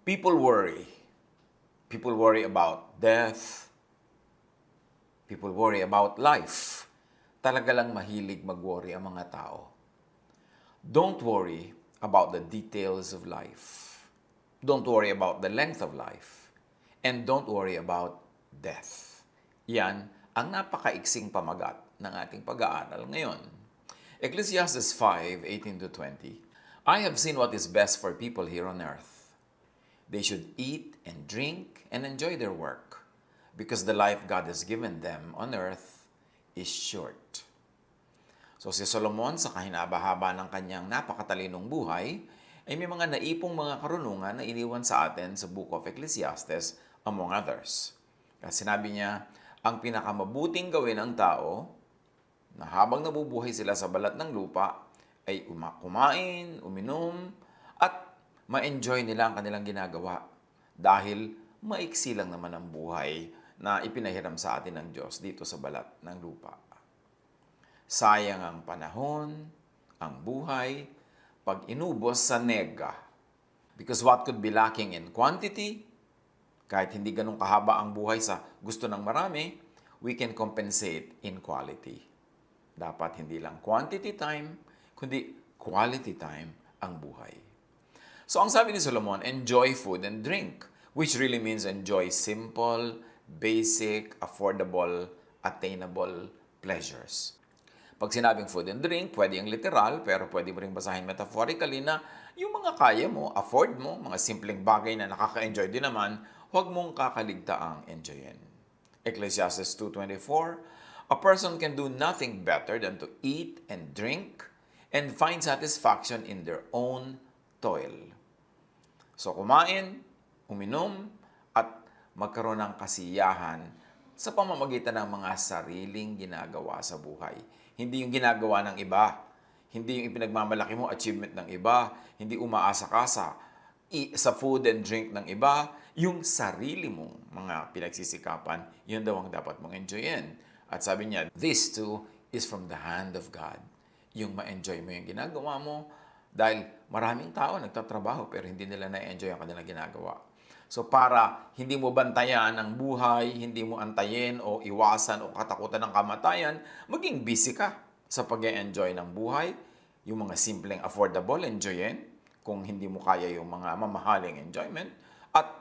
People worry. People worry about death. People worry about life. Talaga lang mahilig mag-worry ang mga tao. Don't worry about the details of life. Don't worry about the length of life. And don't worry about death. Yan ang napakaiksing pamagat ng ating pag-aaral ngayon. Ecclesiastes 5:18-20. I have seen what is best for people here on earth. They should eat and drink and enjoy their work, because the life God has given them on earth is short. So si Solomon, sa kahinaba-haba ng kanyang napakatalinong buhay, ay may mga naipong mga karunungan na iniwan sa atin sa Book of Ecclesiastes, among others. Kasi sinabi niya, ang pinakamabuting gawin ng tao, na habang nabubuhay sila sa balat ng lupa, ay kumain, uminom, at ma-enjoy nila ang kanilang ginagawa. Dahil maiksi lang naman ang buhay na ipinahiram sa atin ng Diyos dito sa balat ng lupa. Sayang ang panahon, ang buhay, pag inubos sa nega. Because what could be lacking in quantity, kahit hindi ganun kahaba ang buhay sa gusto ng marami, we can compensate in quality. Dapat hindi lang quantity time, kundi quality time ang buhay. So ang sabi ni Solomon, enjoy food and drink, which really means enjoy simple, basic, affordable, attainable pleasures. Pag sinabing food and drink, pwede yung literal, pero pwede mo rin basahin metaphorically na yung mga kaya mo, afford mo, mga simpleng bagay na nakaka-enjoy din naman, huwag mong kakaligtaang enjoyin. Ecclesiastes 2:24, a person can do nothing better than to eat and drink and find satisfaction in their own toil. So kumain, uminom, at magkaroon ng kasiyahan sa pamamagitan ng mga sariling ginagawa sa buhay. Hindi yung ginagawa ng iba. Hindi yung ipinagmamalaki mo, achievement ng iba. Hindi umaasa ka sa food and drink ng iba. Yung sarili mong mga pinagsisikapan, yun daw ang dapat mong enjoyin. At sabi niya, this too is from the hand of God. Yung ma-enjoy mo yung ginagawa mo, dahil maraming tao nagtatrabaho pero hindi nila na-enjoy ang kanilang ginagawa. So para hindi mo bantayan ang buhay, hindi mo antayin o iwasan o katakutan ng kamatayan, maging busy ka sa pag-enjoy ng buhay. Yung mga simpleng affordable, enjoyin. Kung hindi mo kaya yung mga mamahaling enjoyment. At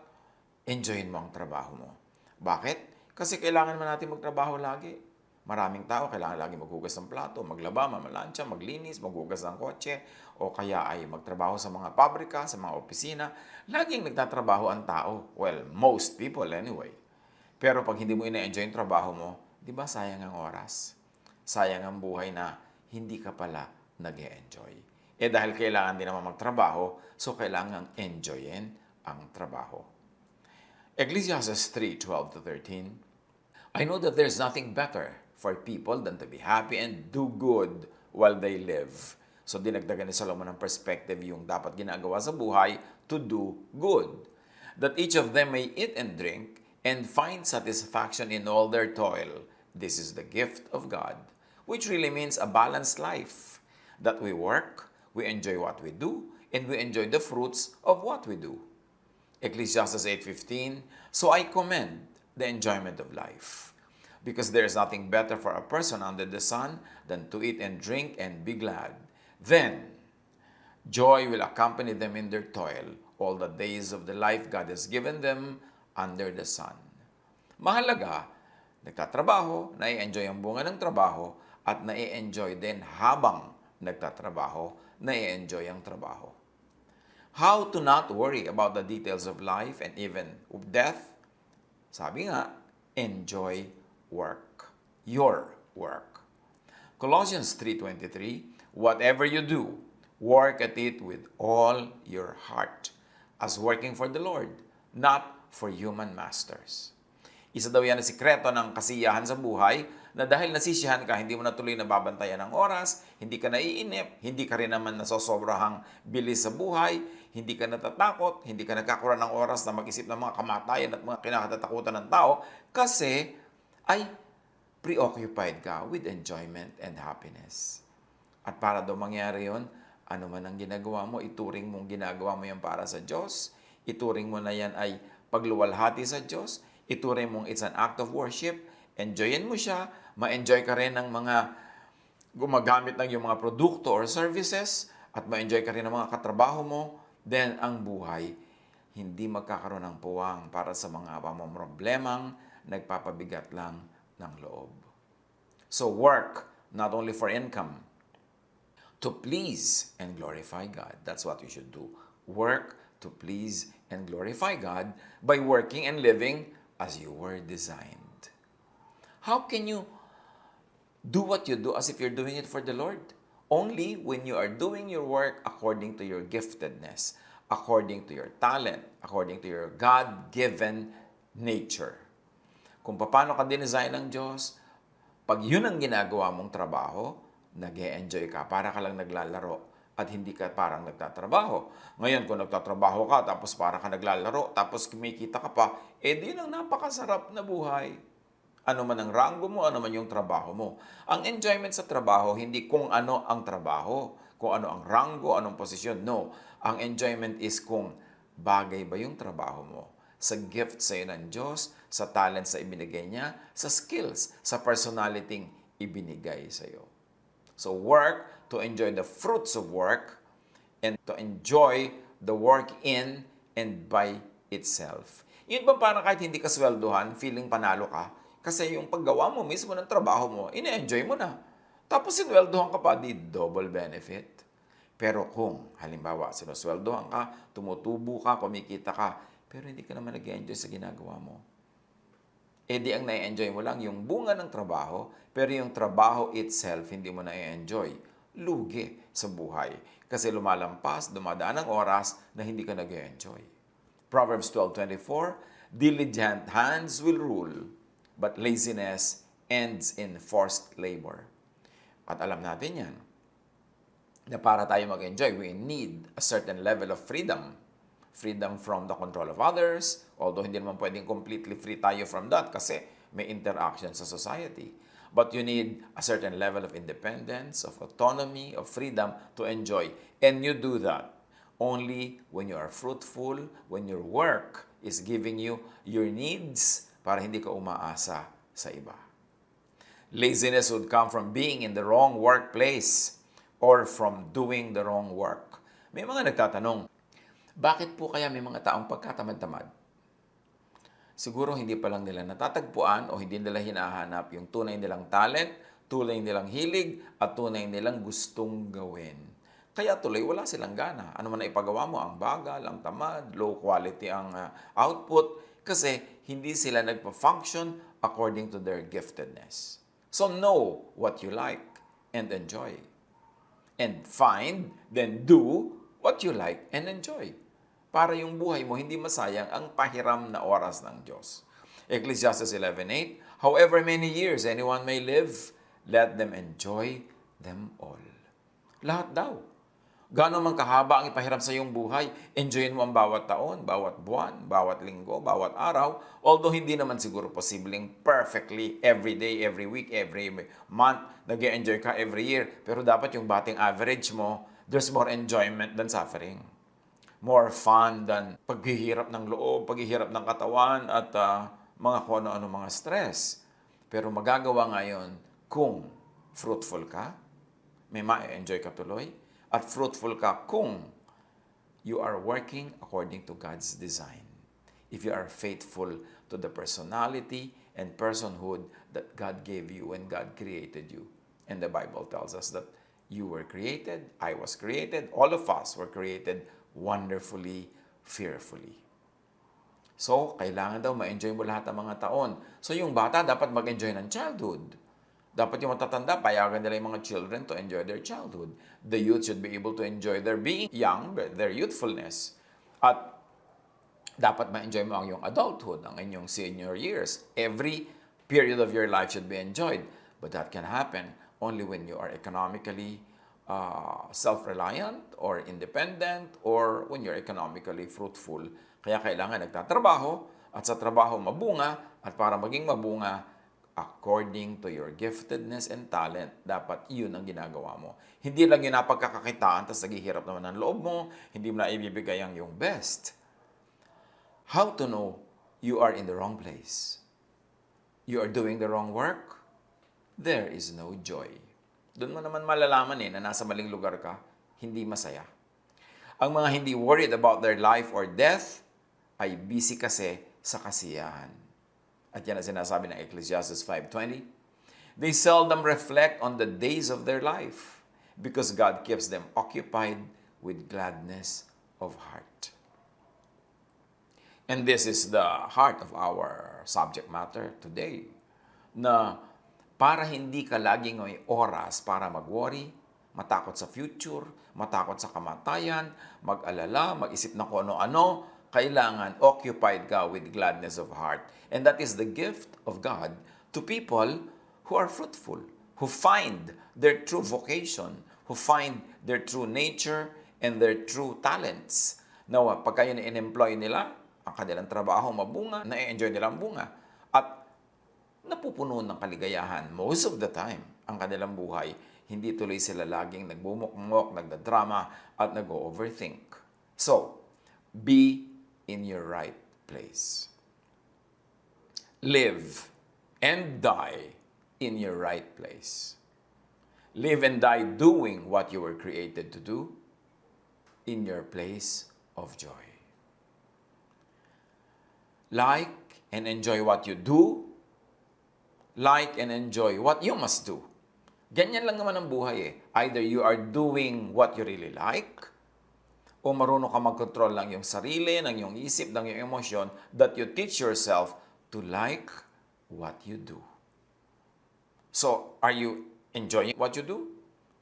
enjoyin mo ang trabaho mo. Bakit? Kasi kailangan naman natin magtrabaho lagi. Maraming tao kailangan lagi maghugas ng plato, maglaba, mamalansya, maglinis, maghugas ng kotse, o kaya ay magtrabaho sa mga pabrika, sa mga opisina. Laging nagtatrabaho ang tao. Well, most people anyway. Pero pag hindi mo ina-enjoy yung trabaho mo, di ba sayang ang oras? Sayang ang buhay na hindi ka pala nag-e-enjoy. Dahil kailangan din naman magtrabaho, so kailangan enjoyin ang trabaho. Ecclesiastes 3:12-13, I know that there's nothing better for people than to be happy and do good while they live. So dinagdagan ni Solomon ng perspective yung dapat ginagawa sa buhay to do good. That each of them may eat and drink and find satisfaction in all their toil. This is the gift of God, which really means a balanced life. That we work, we enjoy what we do, and we enjoy the fruits of what we do. Ecclesiastes 8:15, so I commend the enjoyment of life, because there is nothing better for a person under the sun than to eat and drink and be glad. Then, joy will accompany them in their toil all the days of the life God has given them under the sun. Mahalaga, nagtatrabaho, nai-enjoy ang bunga ng trabaho, at nai-enjoy din habang nagtatrabaho, nai-enjoy ang trabaho. How to not worry about the details of life and even of death? Sabi nga, enjoy work. Your work. Colossians 3:23, whatever you do, work at it with all your heart, as working for the Lord, not for human masters. Isa daw yan ang sikreto ng kasiyahan sa buhay, na dahil nasisiyahan ka, hindi mo na tuloy nababantayan ng oras, hindi ka naiinip, hindi ka rin naman nasosobrahang bilis sa buhay, hindi ka natatakot, hindi ka nagkakuran ng oras na mag-isip ng mga kamatayan at mga kinakatatakutan ng tao, kasi ay preoccupied ka with enjoyment and happiness. At para daw mangyari yon, ano man ang ginagawa mo, ituring mong ginagawa mo yan para sa Diyos, ituring mo na yan ay pagluwalhati sa Diyos, ituring mong it's an act of worship, enjoyin mo siya, ma-enjoy ka rin ng mga gumagamit ng iyong mga produkto or services, at ma-enjoy ka rin ng mga katrabaho mo, then ang buhay hindi magkakaroon ng puwang para sa mga pamomroblemang nagpapabigat lang ng loob. So work not only for income, to please and glorify God. That's what we should do. Work to please and glorify God by working and living as you were designed. How can you do what you do as if you're doing it for the Lord? Only when you are doing your work according to your giftedness, according to your talent, according to your God-given nature. Kung paano ka dinesign ng Diyos, pag yun ang ginagawa mong trabaho, nag-e-enjoy ka, para ka lang naglalaro at hindi ka parang nagtatrabaho. Ngayon, kung nagtatrabaho ka, tapos para ka naglalaro, tapos kumikita ka pa, di yun ang napakasarap na buhay. Ano man ang ranggo mo, ano man yung trabaho mo. Ang enjoyment sa trabaho, hindi kung ano ang trabaho, kung ano ang ranggo, anong posisyon. No, ang enjoyment is kung bagay ba yung trabaho mo sa gift sa iyo ng Diyos, sa talent sa ibinigay niya, sa skills, sa personality ibinigay sa iyo. So work to enjoy the fruits of work and to enjoy the work in and by itself. Yun ba parang kahit hindi ka sweldohan, feeling panalo ka? Kasi yung paggawa mo mismo ng trabaho mo, ine-enjoy mo na. Tapos sinweldohan ka pa, di double benefit. Pero kung, halimbawa, sinusweldohan ka, tumutubo ka, kumikita ka, pero hindi ka naman nag-enjoy sa ginagawa mo. Di ang na-enjoy mo lang yung bunga ng trabaho, pero yung trabaho itself, hindi mo na-enjoy. Lugi sa buhay. Kasi lumalampas, dumadaan ang oras na hindi ka nag-enjoy. Proverbs 12:24, diligent hands will rule, but laziness ends in forced labor. At alam natin yan, na para tayo mag-enjoy, we need a certain level of freedom. Freedom from the control of others, although hindi naman pwedeng completely free tayo from that kasi may interaction sa society. But you need a certain level of independence, of autonomy, of freedom to enjoy. And you do that only when you are fruitful, when your work is giving you your needs para hindi ka umaasa sa iba. Laziness would come from being in the wrong workplace or from doing the wrong work. May mga nagtatanong, bakit po kaya may mga taong pagkatamad-tamad? Siguro hindi pa lang nila natatagpuan o hindi nila hinahanap yung tunay nilang talent, tunay nilang hilig, at tunay nilang gustong gawin. Kaya tuloy wala silang gana. Ano man na ipagawa mo, ang bagal, ang tamad, low quality ang output, kasi hindi sila nagpa-function according to their giftedness. So know what you like and enjoy. And find, then do what you like and enjoy. Para yung buhay mo hindi masayang ang pahiram na oras ng Diyos. Ecclesiastes 11:8, however many years anyone may live, let them enjoy them all. Lahat daw. Gaano man kahaba ang ipahiram sa iyong buhay, enjoyin mo ang bawat taon, bawat buwan, bawat linggo, bawat araw, although hindi naman siguro posibleng perfectly every day, every week, every month, nag-enjoy ka every year. Pero dapat yung batting average mo, there's more enjoyment than suffering. More fun than paghihirap ng loob, paghihirap ng katawan, at mga kung ano-ano mga stress. Pero magagawa ngayon kung fruitful ka, may ma-enjoy ka tuloy, at fruitful ka kung you are working according to God's design. If you are faithful to the personality and personhood that God gave you when God created you. And the Bible tells us that you were created, I was created, all of us were created wonderfully, fearfully. So, kailangan daw ma-enjoy mo lahat ng mga taon. So, yung bata dapat mag-enjoy ng childhood. Dapat yung matatanda, payagan nila yung mga children to enjoy their childhood. The youth should be able to enjoy their being young, their youthfulness. At dapat ma-enjoy mo ang iyong adulthood, ang inyong senior years. Every period of your life should be enjoyed. But that can happen only when you are economically self-reliant or independent or when you're economically fruitful. Kaya kailangan nagtatrabaho at sa trabaho mabunga, at para maging mabunga, according to your giftedness and talent, dapat yun ang ginagawa mo. Hindi lang yun napagkakakitaan, tapos naghihirap naman ang loob mo, hindi mo na ibibigay ang yung best. How to know you are in the wrong place? You are doing the wrong work? There is no joy. Doon mo naman malalaman na nasa maling lugar ka, hindi masaya. Ang mga hindi worried about their life or death ay busy kasi sa kasiyahan. At yan ang sinasabi ng Ecclesiastes 5:20. They seldom reflect on the days of their life because God keeps them occupied with gladness of heart. And this is the heart of our subject matter today, na para hindi ka laging may oras para mag-worry, matakot sa future, matakot sa kamatayan, mag-alala, mag-isip na kung ano-ano, kailangan occupied ka with gladness of heart. And that is the gift of God to people who are fruitful, who find their true vocation, who find their true nature and their true talents. Now, pagka yun in-employ nila, ang kanilang trabaho mabunga, na-enjoy nila ang bunga, at napupuno ng kaligayahan most of the time ang kanilang buhay. Hindi tuloy sila laging nagbumukmok, nagdadrama, at nag-overthink. So, be in your right place. Live and die in your right place. Live and die doing what you were created to do in your place of joy. Like and enjoy what you do. Like and enjoy what you must do. Ganyan lang naman ang buhay . Either you are doing what you really like, o marunong ka mag-control ng iyong sarili, ng iyong isip, ng iyong emosyon, that you teach yourself to like what you do. So, are you enjoying what you do?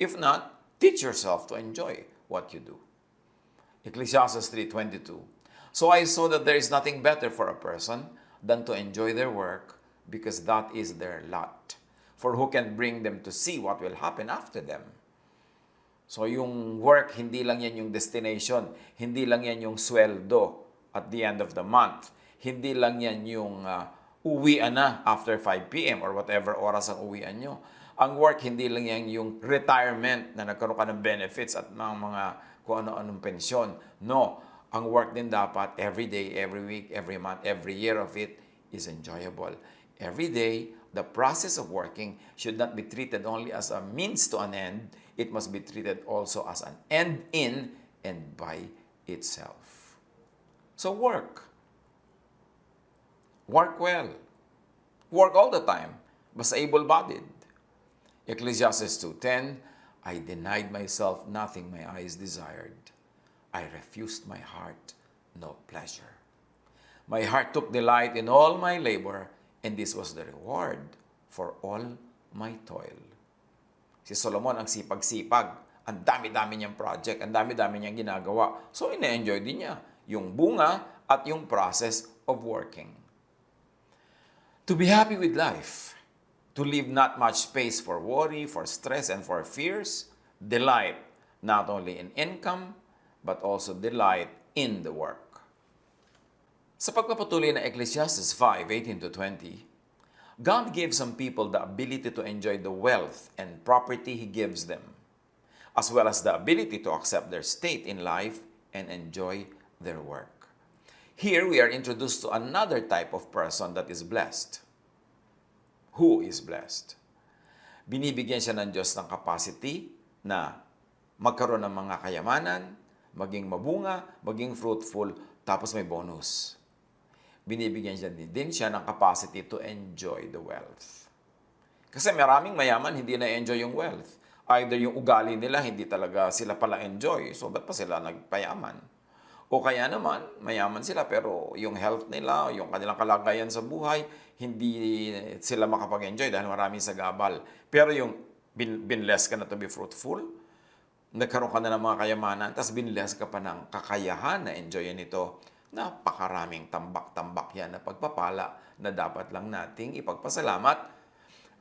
If not, teach yourself to enjoy what you do. Ecclesiastes 3:22. So I saw that there is nothing better for a person than to enjoy their work, because that is their lot. For who can bring them to see what will happen after them? So yung work, hindi lang yan yung destination. Hindi lang yan yung sweldo at the end of the month. Hindi lang yan yung uwian na after 5 p.m. or whatever oras ang uwian nyo. Ang work, hindi lang yan yung retirement na nagkaroon ka ng benefits at mga kung ano-anong pensyon. No, ang work din dapat every day, every week, every month, every year of it is enjoyable. Every day, the process of working should not be treated only as a means to an end. It must be treated also as an end in and by itself. So work. Work well. Work all the time. Basta able-bodied. Ecclesiastes 2:10, I denied myself nothing my eyes desired. I refused my heart no pleasure. My heart took delight in all my labor, and this was the reward for all my toil. Si Solomon ang sipag-sipag. Ang dami-dami niyang project, ang dami-dami niyang ginagawa. So, ina-enjoy din niya yung bunga at yung process of working. To be happy with life, to leave not much space for worry, for stress, and for fears, delight not only in income, but also delight in the work. Sa pagpapatuloy ng Ecclesiastes 5:18-20, God gives some people the ability to enjoy the wealth and property He gives them, as well as the ability to accept their state in life and enjoy their work. Here we are introduced to another type of person that is blessed. Who is blessed? Binibigyan siya ng Diyos ng capacity na magkaroon ng mga kayamanan, maging mabunga, maging fruitful, tapos may bonus. Binibigyan din siya ng capacity to enjoy the wealth. Kasi maraming mayaman hindi na-enjoy yung wealth. Either yung ugali nila, hindi talaga sila pala enjoy. So, ba't pa sila nagpayaman? O kaya naman, mayaman sila pero yung health nila, yung kanilang kalagayan sa buhay, hindi sila makapag-enjoy dahil maraming sagabal. Pero yung binless ka na to be fruitful, nagkaroon ka na ng mga kayamanan, tapos binless ka pa ng kakayahan na enjoyin ito, napakaraming tambak-tambak yan na pagpapala na dapat lang nating ipagpasalamat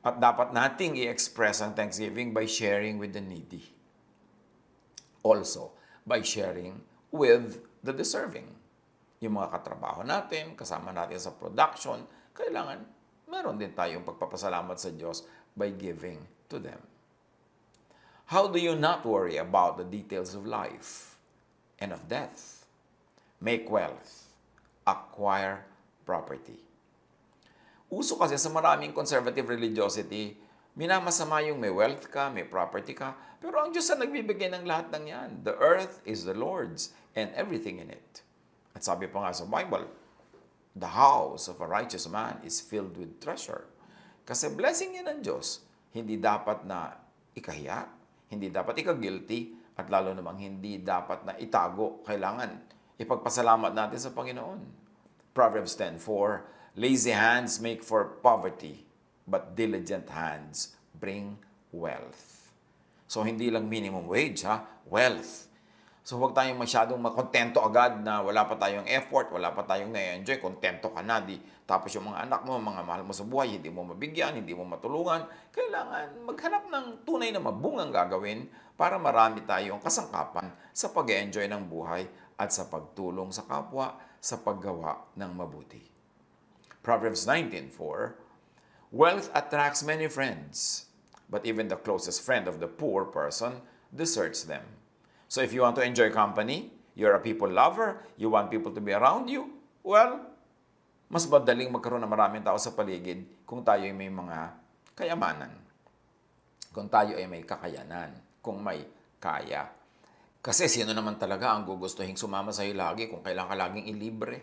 at dapat nating i-express ang thanksgiving by sharing with the needy. Also, by sharing with the deserving. Yung mga katrabaho natin, kasama natin sa production, kailangan meron din tayong pagpapasalamat sa Diyos by giving to them. How do you not worry about the details of life and of death? Make wealth, acquire property. Uso kasi sa maraming conservative religiosity, minamasama yung may wealth ka, may property ka, pero ang Diyos ang nagbibigay ng lahat ng yan. The earth is the Lord's and everything in it. At sabi pa nga sa Bible, the house of a righteous man is filled with treasure. Kasi blessing yan ng Diyos. Hindi dapat na ikahiya, hindi dapat ika-guilty, at lalo namang hindi dapat na itago. Kailangan ipagpasalamat natin sa Panginoon. Proverbs 10:4, lazy hands make for poverty, but diligent hands bring wealth. So, hindi lang minimum wage, wealth. So, huwag tayong masyadong makontento agad na wala pa tayong effort, wala pa tayong na-enjoy, kontento ka na, tapos yung mga anak mo, mga mahal mo sa buhay, hindi mo mabigyan, hindi mo matulungan. Kailangan maghanap ng tunay na mabungang gagawin para marami tayong kasangkapan sa pag-enjoy ng buhay at sa pagtulong sa kapwa sa paggawa ng mabuti. Proverbs 19:4, wealth attracts many friends, but even the closest friend of the poor person deserts them. So if you want to enjoy company, you're a people lover, you want people to be around you, well, mas madaling magkaroon ng maraming tao sa paligid kung tayo ay may mga kayamanan. Kung tayo ay may kakayanan, kung may kaya. Kasi sino naman talaga ang gugustuhin sumama sa'yo lagi kung kailangan ka laging ilibre,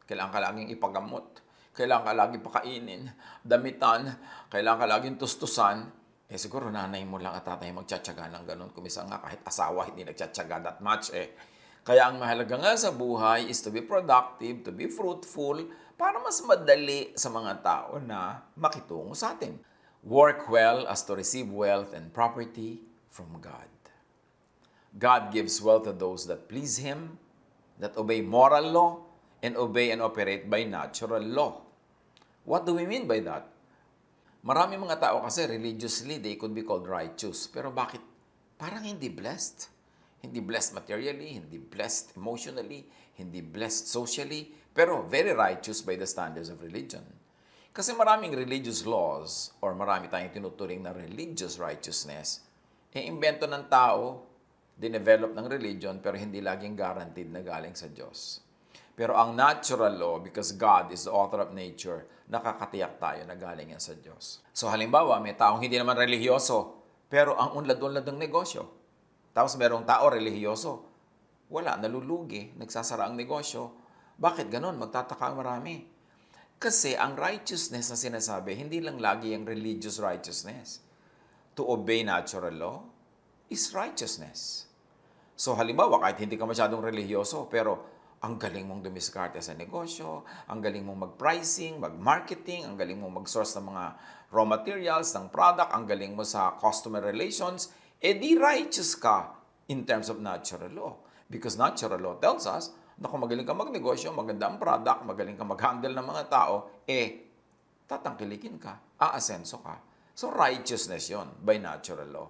kailangan ka laging ipagamot, kailangan ka laging pakainin, damitan, kailangan ka laging tustusan. Siguro nanay mo lang at tatay magtsatsaga ng ganun. Kumisang nga kahit asawa hindi nagtsatsaga that much Kaya ang mahalaga nga sa buhay is to be productive, to be fruitful, para mas madali sa mga tao na makitungo sa atin. Work well as to receive wealth and property from God. God gives wealth to those that please Him, that obey moral law, and obey and operate by natural law. What do we mean by that? Marami mga tao kasi religiously, they could be called righteous. Pero bakit? Parang hindi blessed. Hindi blessed materially, hindi blessed emotionally, hindi blessed socially, pero very righteous by the standards of religion. Kasi maraming religious laws or marami tayong tinuturing na religious righteousness, imbento ng tao, dinevelop ng religion, pero hindi laging guaranteed na galing sa Diyos. Pero ang natural law, because God is the author of nature, nakakatiyak tayo na galing yan sa Diyos. So halimbawa, may taong hindi naman relihiyoso, pero ang unlad-unlad ng negosyo. Tapos merong tao relihiyoso, wala, nalulugi, nagsasara ang negosyo. Bakit ganun? Magtataka ang marami. Kasi ang righteousness na sinasabi, hindi lang lagi ang religious righteousness. To obey natural law is righteousness. So halimbawa, kahit hindi ka masyadong relihiyoso, pero ang galing mong dumiskarte sa negosyo, ang galing mong mag-pricing, mag-marketing, ang galing mong mag-source ng mga raw materials, ng product, ang galing mo sa customer relations, di righteous ka in terms of natural law. Because natural law tells us na kung magaling ka magnegosyo, maganda ang product, magaling ka mag-handle ng mga tao, tatangkilikin ka, aasenso ka. So righteousness yon by natural law.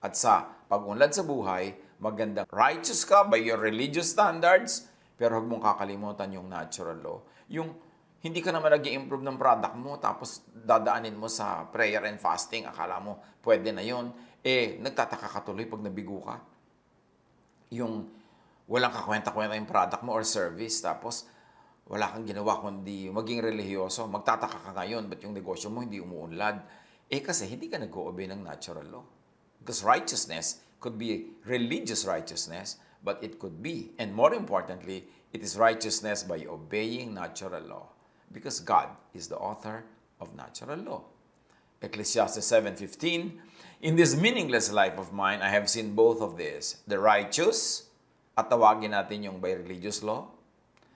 At sa pag-unlad sa buhay, magandang righteous ka by your religious standards, pero huwag mong kakalimutan yung natural law. Yung hindi ka naman nag-i-improve ng product mo, tapos dadaanin mo sa prayer and fasting, akala mo pwede na yon, nagtataka ka tuloy pag nabigo ka. Yung walang kakwenta-kwenta yung product mo or service, tapos wala kang ginawa kundi maging relihiyoso, magtataka ka ngayon, ba't yung negosyo mo hindi umuunlad? Kasi hindi ka nag-o-obey ng natural law. Because righteousness could be religious righteousness, but it could be, and more importantly, it is righteousness by obeying natural law. Because God is the author of natural law. Ecclesiastes 7:15, in this meaningless life of mine, I have seen both of this, the righteous, at tawagin natin yung by religious law,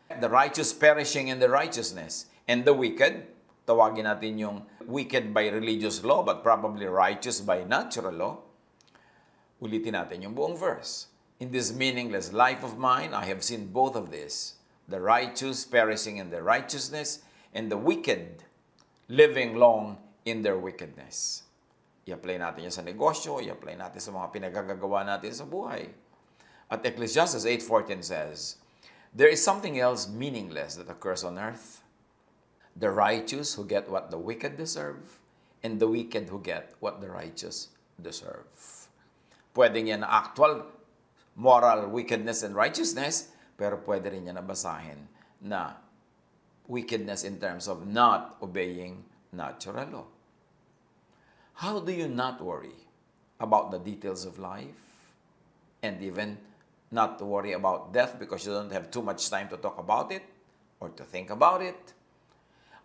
the righteous perishing in the righteousness, and the wicked, tawagin natin yung wicked by religious law, but probably righteous by natural law. Ulitin natin yung buong verse. In this meaningless life of mine, I have seen both of this, the righteous perishing in their righteousness, and the wicked living long in their wickedness. I-apply natin yan sa negosyo, i-apply natin sa mga pinagagagawa natin sa buhay. At Ecclesiastes 8:14 says, there is something else meaningless that occurs on earth. The righteous who get what the wicked deserve, and the wicked who get what the righteous deserve. Pwedeng yan na actual moral wickedness and righteousness, pero pwede rin yan nabasahin na wickedness in terms of not obeying natural law. How do you not worry about the details of life and even not to worry about death because you don't have too much time to talk about it or to think about it?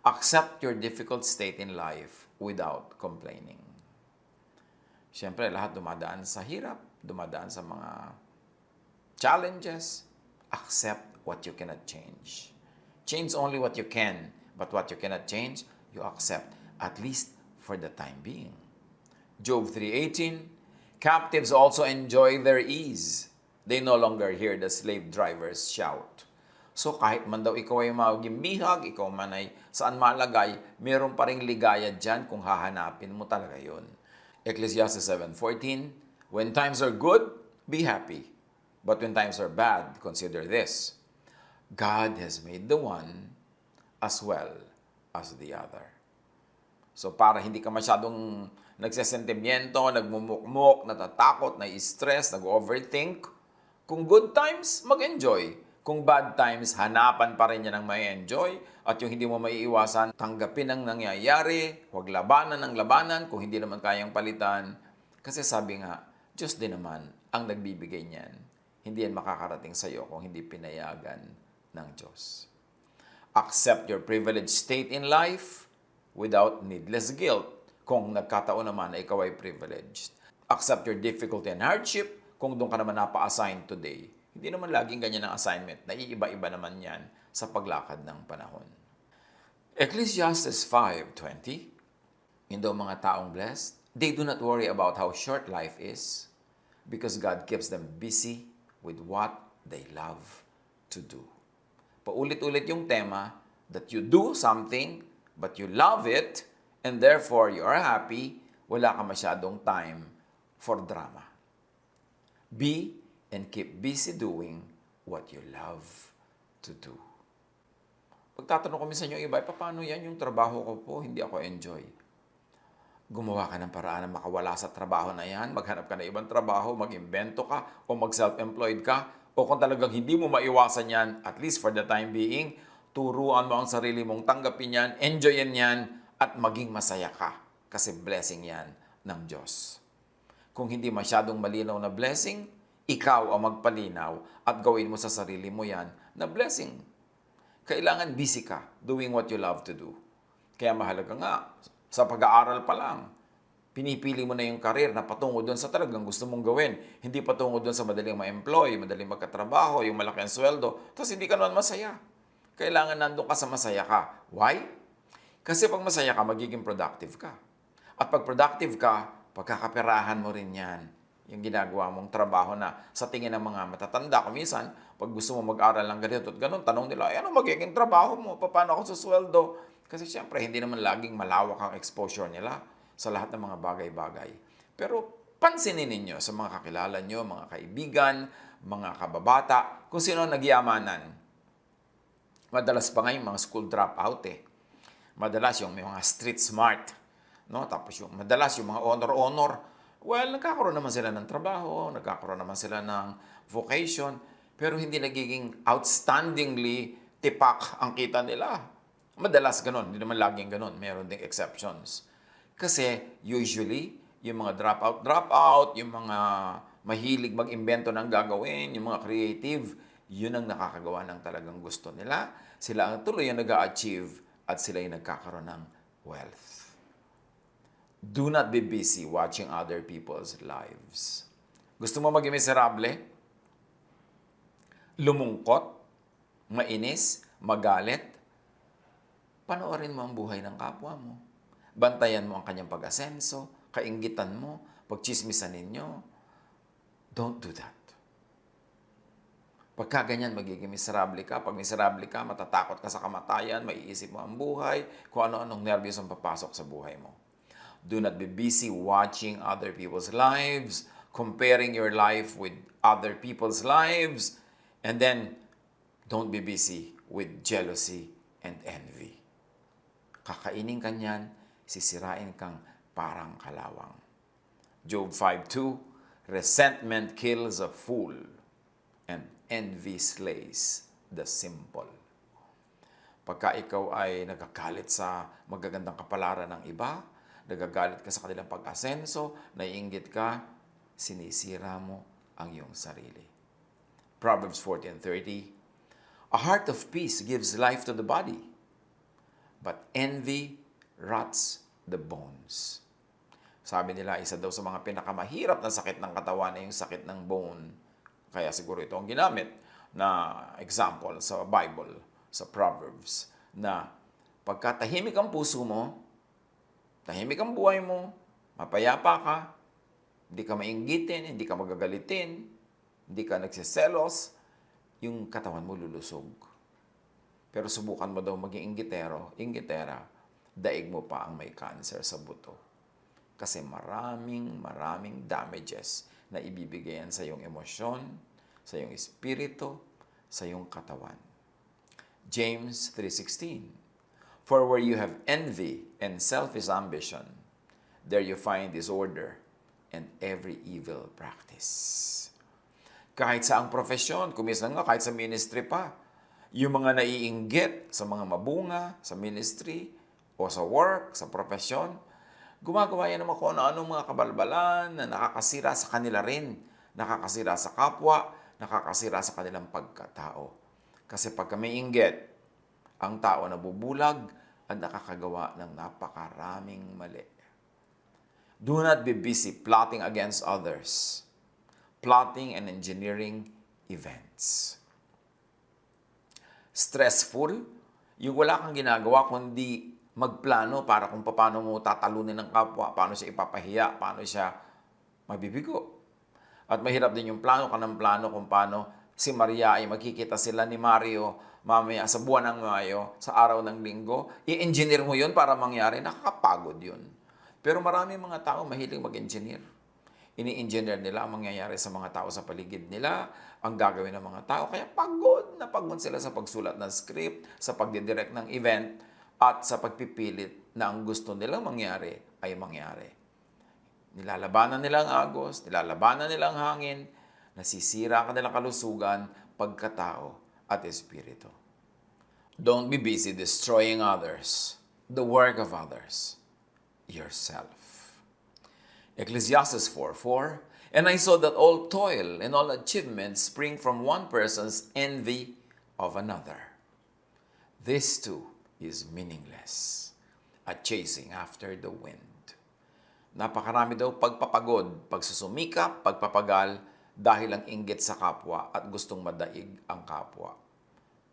Accept your difficult state in life without complaining. Siyempre, lahat dumadaan sa hirap, dumadaan sa mga challenges. Accept what you cannot change. Change only what you can, but what you cannot change, you accept, at least for the time being. Job 3:18, captives also enjoy their ease. They no longer hear the slave drivers shout. So kahit man daw ikaw ay magimbihag, ikaw man ay saan malagay, meron pa ring ligaya dyan kung hahanapin mo talaga yun. Ecclesiastes 7:14, when times are good, be happy. But when times are bad, consider this. God has made the one as well as the other. So para hindi ka masyadong nagsesentimiento, nagmumukmok, natatakot, nai-stress, nag-overthink, kung good times, mag-enjoy. Kung bad times, hanapan pa rin yan ng may enjoy. At yung hindi mo maiiwasan, tanggapin ang nangyayari, huwag labanan ng labanan kung hindi naman kayang palitan. Kasi sabi nga, Diyos din naman ang nagbibigay niyan. Hindi yan makakarating sa iyo kung hindi pinayagan ng Diyos. Accept your privileged state in life without needless guilt kung nagkataon naman na ikaw ay privileged. Accept your difficulty and hardship kung doon ka naman napa-assign today. Hindi naman laging ganyan ang assignment. Naiiba-iba naman yan sa paglakad ng panahon. Ecclesiastes 5:20, in the mga taong blessed, they do not worry about how short life is because God keeps them busy with what they love to do. Paulit-ulit yung tema that you do something but you love it and therefore you are happy, wala ka masyadong time for drama. Be and keep busy doing what you love to do. Pagtatanong ko minsan yung iba, paano yan yung trabaho ko po, hindi ako enjoy. Gumawa ka ng paraan na makawala sa trabaho na yan, maghanap ka ng ibang trabaho, mag-imbento ka, o mag-self-employed ka, o kung talagang hindi mo maiwasan yan, at least for the time being, turuan mo ang sarili mong tanggapin yan, enjoyin yan, at maging masaya ka. Kasi blessing yan ng Diyos. Kung hindi masyadong malinaw na blessing, ikaw ang magpalinaw at gawin mo sa sarili mo yan na blessing. Kailangan busy ka doing what you love to do. Kaya mahalaga nga, sa pag-aaral pa lang, pinipili mo na yung career na patungo doon sa talagang gusto mong gawin. Hindi patungo doon sa madaling ma-employ, madaling magkatrabaho, yung malaki ang sweldo. Tapos hindi ka naman masaya. Kailangan nandun ka sa masaya ka. Why? Kasi pag masaya ka, magiging productive ka. At pag productive ka, pagkakaperahan mo rin yan. Yung ginagawa mong trabaho na sa tingin ng mga matatanda. Kung minsan, pag gusto mo mag-aral ng ganito at ganun, tanong nila, ano magiging trabaho mo? Paano ako susweldo? Kasi siyempre, hindi naman laging malawak ang exposure nila sa lahat ng mga bagay-bagay. Pero pansinin ninyo sa mga kakilala nyo, mga kaibigan, mga kababata, kung sino nagyamanan. Madalas pa ngayon mga school dropout eh. Madalas yung may mga street smart. No? Tapos yung madalas yung mga honor-honor. Well, nagkakaroon naman sila ng trabaho, nagkakaroon naman sila ng vocation, pero hindi nagiging outstandingly tipak ang kita nila. Madalas ganun, hindi naman laging ganun, meron ding exceptions. Kasi usually, yung mga dropout, yung mga mahilig mag-imbento ng gagawin, yung mga creative, yun ang nakakagawa ng talagang gusto nila. Sila ang tuloy ang nag-a-achieve at sila yung nagkakaroon ng wealth. Do not be busy watching other people's lives. Gusto mo maging miserable? Lumungkot? Mainis? Magalit? Panoorin mo ang buhay ng kapwa mo. Bantayan mo ang kanyang pag-asenso, kainggitan mo, pagchismisan ninyo. Don't do that. Pagka ganyan, magiging miserable ka. Pag miserable ka, matatakot ka sa kamatayan, maiisip mo ang buhay, kung ano-anong nervyos ang papasok sa buhay mo. Do not be busy watching other people's lives, comparing your life with other people's lives, and then don't be busy with jealousy and envy. Kakainin ka niyan, sisirain kang parang kalawang. Job 5:2, resentment kills a fool, and envy slays the simple. Pagka ikaw ay nagagalit sa magagandang kapalaran ng iba, nagagalit ka sa kanilang pag-asenso, naiinggit ka, sinisira mo ang iyong sarili. Proverbs 14:30, a heart of peace gives life to the body, but envy rots the bones. Sabi nila, isa daw sa mga pinakamahirap na sakit ng katawan ay yung sakit ng bone. Kaya siguro ito ang ginamit na example sa Bible, sa Proverbs, na pagka tahimik ang puso mo, tahimik ang buhay mo, mapayapa ka, hindi ka mainggitin, hindi ka magagalitin, hindi ka nagsiselos, yung katawan mo lulusog. Pero subukan mo daw maging inggitera, daig mo pa ang may cancer sa buto. Kasi maraming damages na ibibigay yan sa iyong emosyon, sa iyong espiritu, sa iyong katawan. James 3:16, for where you have envy and selfish ambition, there you find disorder and every evil practice. Kahit sa ang profesyon, kumisan nga kahit sa ministry pa, yung mga naiinggit sa mga mabunga, sa ministry, o sa work, sa profesyon, gumagawa yan naman kung ano-anong mga kabalbalan na nakakasira sa kanila rin, nakakasira sa kapwa, nakakasira sa kanilang pagkatao. Kasi pag may inggit, ang tao nabubulag at nakakagawa ng napakaraming mali. Do not be busy plotting against others, plotting and engineering events. Stressful, yung wala kang ginagawa kundi magplano para kung paano mo tatalunin ng kapwa, paano siya ipapahiya, paano siya mabibigo. At mahirap din yung plano ka ng plano kung paano si Maria ay magkikita sila ni Mario mamaya sa buwan ng Mayo, sa araw ng Linggo. I-engineer mo yun para mangyari, nakakapagod yun. Pero marami mga tao mahilig mag-engineer. Ini-engineer nila ang mangyayari sa mga tao sa paligid nila, ang gagawin ng mga tao. Kaya pagod na pagod sila sa pagsulat ng script, sa pagdidirect ng event, at sa pagpipilit na ang gusto nilang mangyari ay mangyari. Nilalabanan nila ang agos, nilalabanan nila ang hangin, nasisira ang kanilang kalusugan, pagkatao at espiritu. Don't be busy destroying others, the work of others, yourself. Ecclesiastes 4:4, and I saw that all toil and all achievement spring from one person's envy of another. This too is meaningless, a chasing after the wind. Napakarami daw pagpapagod, pagsusumikap, pagpapagal, dahil ang inggit sa kapwa at gustong madaig ang kapwa.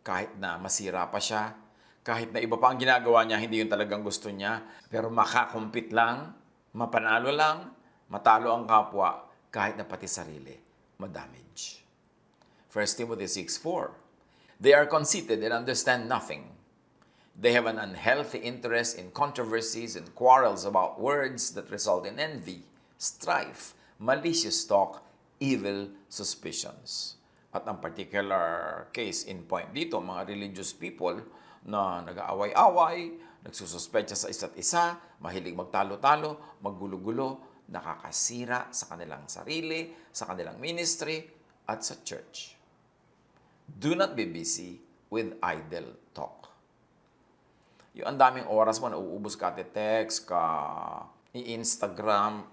Kahit na masira pa siya, kahit na iba pa ang ginagawa niya, hindi yun talagang gusto niya, pero makakumpit lang, mapanalo lang, matalo ang kapwa, kahit na pati sarili, madamage. 1 Timothy 6:4, they are conceited and understand nothing. They have an unhealthy interest in controversies and quarrels about words that result in envy, strife, malicious talk, evil suspicions. At ang particular case in point dito, mga religious people na nag-aaway-away, nagsususpecha sa isa't isa, mahilig magtalo-talo, maggulo-gulo, nakakasira sa kanilang sarili, sa kanilang ministry, at sa church. Do not be busy with idle talk. Yung ang daming oras mo, nauubos ka text, ka i-Instagram,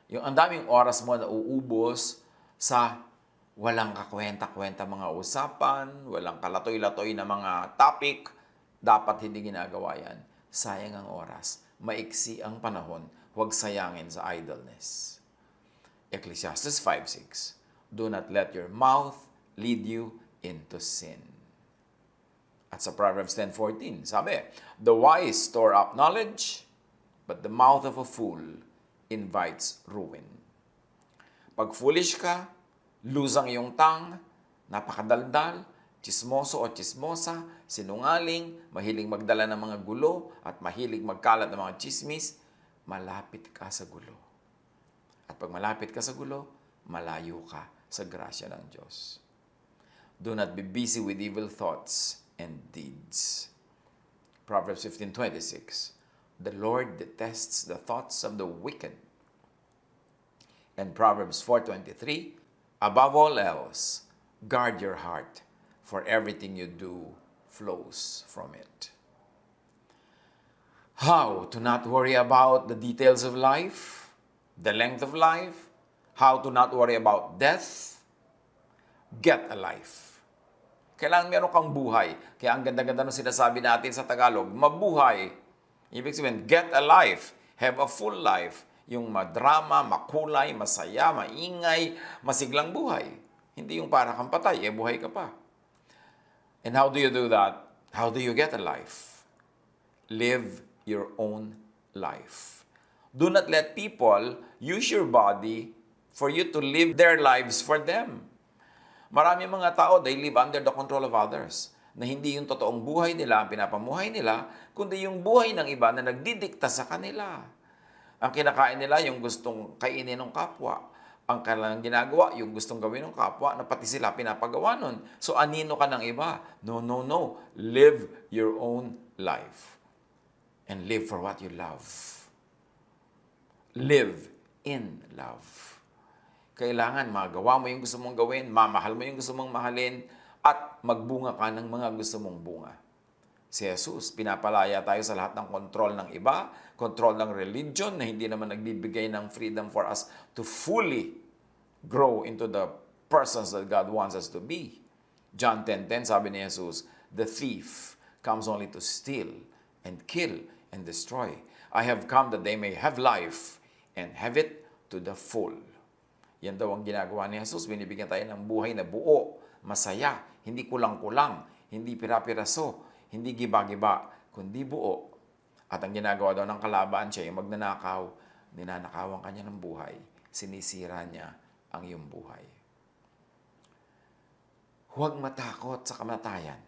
yung ang daming oras mo nauubos sa walang kakwenta-kwenta mga usapan, walang kalatoy-latoy na mga topic, dapat hindi ginagawa yan. Sayang ang oras. Maiksi ang panahon. Huwag sayangin sa idleness. Ecclesiastes 5:6, do not let your mouth lead you into sin. At sa Proverbs 10:14, sabi, the wise store up knowledge, but the mouth of a fool invites ruin. Pag foolish ka, lose ang iyong tongue, napakadaldal, chismoso o chismosa, sinungaling, mahilig magdala ng mga gulo, at mahilig magkalat ng mga chismis, malapit ka sa gulo. At pag malapit ka sa gulo, malayo ka sa grasya ng Diyos. Do not be busy with evil thoughts and deeds. Proverbs 15:26, the Lord detests the thoughts of the wicked. And Proverbs 4:23, above all else, guard your heart, for everything you do flows from it. How to not worry about the details of life, the length of life, how to not worry about death. Get a life. Kailangan meron kang buhay. Kaya ang ganda-ganda ng sinasabi natin sa Tagalog, mabuhay. Ibig sabihin, get a life. Have a full life. Yung madrama, makulay, masaya, maingay, masiglang buhay. Hindi yung para kang patay, buhay ka pa. And how do you do that? How do you get a life? Live your own life. Do not let people use your body for you to live their lives for them. Marami mga tao, they live under the control of others. Na hindi yung totoong buhay nila, ang pinapamuhay nila, kundi yung buhay ng iba na nagdidikta sa kanila. Ang kinakain nila, yung gustong kainin ng kapwa. Ang kanilang ginagawa, yung gustong gawin ng kapwa, na pati sila pinapagawa nun. So, anino ka ng iba? No, no, no. Live your own life. And live for what you love. Live in love. Kailangan magawa mo yung gusto mong gawin, mamahal mo yung gusto mong mahalin, at magbunga ka ng mga gusto mong bunga. Si Jesus, pinapalaya tayo sa lahat ng kontrol ng iba, kontrol ng religion na hindi naman nagbibigay ng freedom for us to fully grow into the persons that God wants us to be. John 10:10, sabi ni Jesus, the thief comes only to steal and kill and destroy. I have come that they may have life and have it to the full. Yan daw ang ginagawa ni Jesus. Binibigyan tayo ng buhay na buo, masaya, hindi kulang-kulang, hindi pira-piraso, hindi giba-giba, kundi buo. At ang ginagawa daw ng kalaban siya, yung magnanakaw, ninanakawan kanya ng buhay, sinisira niya ang iyong buhay. Huwag matakot sa kamatayan.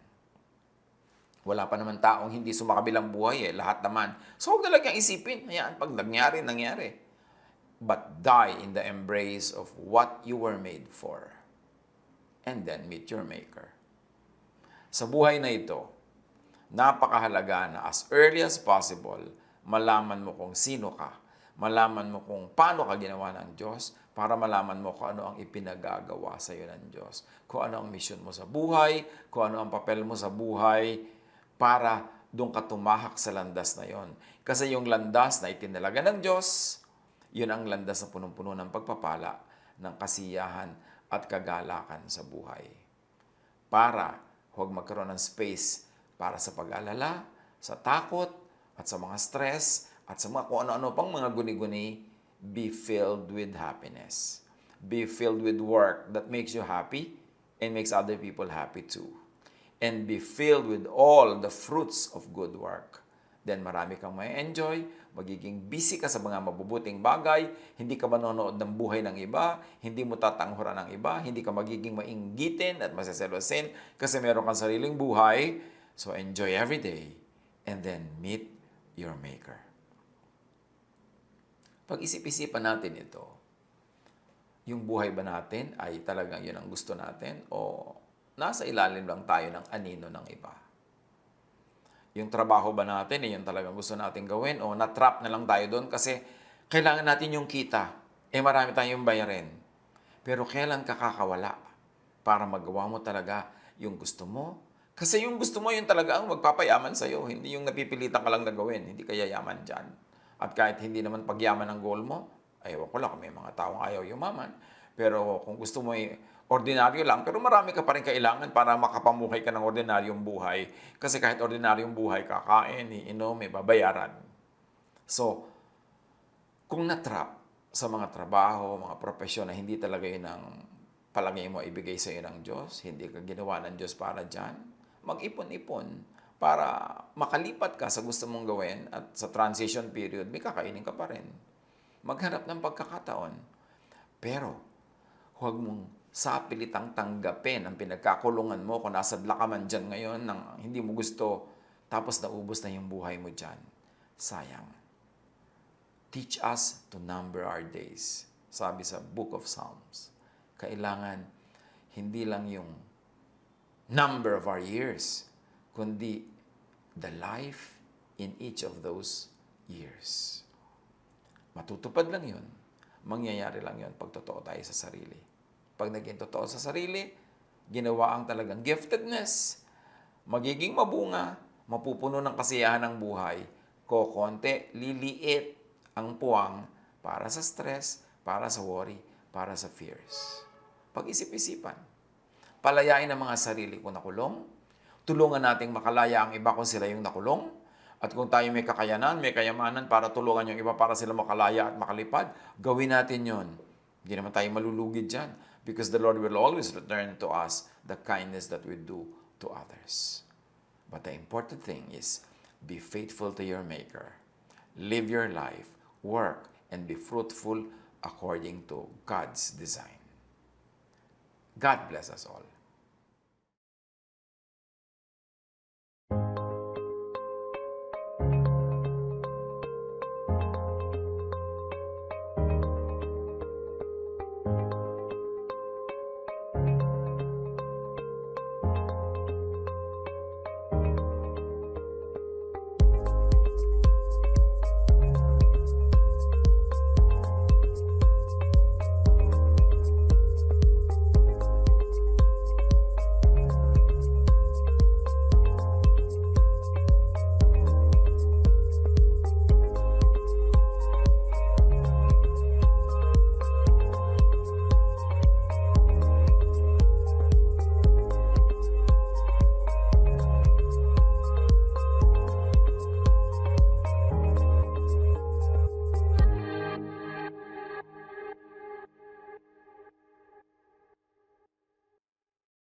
Wala pa naman taong hindi sumakabilang buhay lahat naman. So huwag talagang isipin, hayaan, pag nangyari, nangyari. But die in the embrace of what you were made for. And then meet your Maker. Sa buhay na ito, napakahalaga na as early as possible, malaman mo kung sino ka. Malaman mo kung paano ka ginawa ng Diyos para malaman mo kung ano ang ipinagagawa sa iyo ng Diyos. Kung ano ang mission mo sa buhay, kung ano ang papel mo sa buhay, para doon ka tumahak sa landas na yon. Kasi yung landas na itinalaga ng Diyos, yun ang landas na punong-puno ng pagpapala, ng kasiyahan at kagalakan sa buhay. Para huwag magkaroon ng space para sa pag-alala, sa takot, at sa mga stress, at sa mga kung ano-ano pang mga guni-guni, be filled with happiness. Be filled with work that makes you happy and makes other people happy too. And be filled with all the fruits of good work. Then marami kang may enjoy, magiging busy ka sa mga mabubuting bagay, hindi ka manonood ng buhay ng iba, hindi mo tatanghuran ng iba, hindi ka magiging mainggitin at masaselosin kasi meron kang sariling buhay. So enjoy every day and then meet your Maker. Pag isip-isipan natin ito, yung buhay ba natin ay talagang yun ang gusto natin o nasa ilalim lang tayo ng anino ng iba? Yung trabaho ba natin, yung talagang gusto natin gawin o na-trap na lang tayo doon kasi kailangan natin yung kita. Marami tayong bayarin. Pero kailan ka kakawala para magawa mo talaga yung gusto mo? Kasi yung gusto mo, yun talaga ang magpapayaman sa'yo. Hindi yung napipilitan ka lang na gawin. Hindi ka yayaman dyan. At kahit hindi naman pagyaman ang goal mo, ewan ko lang, may mga taong ayaw yumaman. Pero kung gusto mo ordinaryo lang, pero marami ka pa rin kailangan para makapamuhay ka ng ordinaryong buhay. Kasi kahit ordinaryong buhay, kakain, iinom, may babayaran. So, kung na-trap sa mga trabaho, mga profesyon na hindi talaga yun ang palagay mo ibigay sa iyo ng Diyos, hindi ka ginawa ng Diyos para dyan, mag-ipon-ipon para makalipat ka sa gusto mong gawin at sa transition period, may kakainin ka pa rin. Maghanap ng pagkakataon. Pero, huwag mong sa pilitang tanggapin ang pinagkakulungan mo kung nasadla ka man dyan ngayon nang hindi mo gusto, tapos naubos na yung buhay mo dyan. Sayang. Teach us to number our days. Sabi sa Book of Psalms. Kailangan hindi lang yung number of our years, kundi the life in each of those years. Matutupad lang yun. Mangyayari lang yun pag totoo tayo sa sarili. Pag naging totoo sa sarili, ginawa ang talagang giftedness magiging mabunga, mapupuno ng kasiyahan ng buhay, kokonti, liliit ang puwang para sa stress, para sa worry, para sa fears. Pag-isip-isipan. Palayain ang mga sarili kung nakulong. Tulungan nating makalaya ang iba kung sila yung nakulong. At kung tayo may kakayanan, may kayamanan para tulungan yung iba para sila makalaya at makalipad, gawin natin yon. Hindi naman tayo malulugid dyan. Because the Lord will always return to us the kindness that we do to others. But the important thing is, be faithful to your Maker. Live your life, work, and be fruitful according to God's design. God bless us all.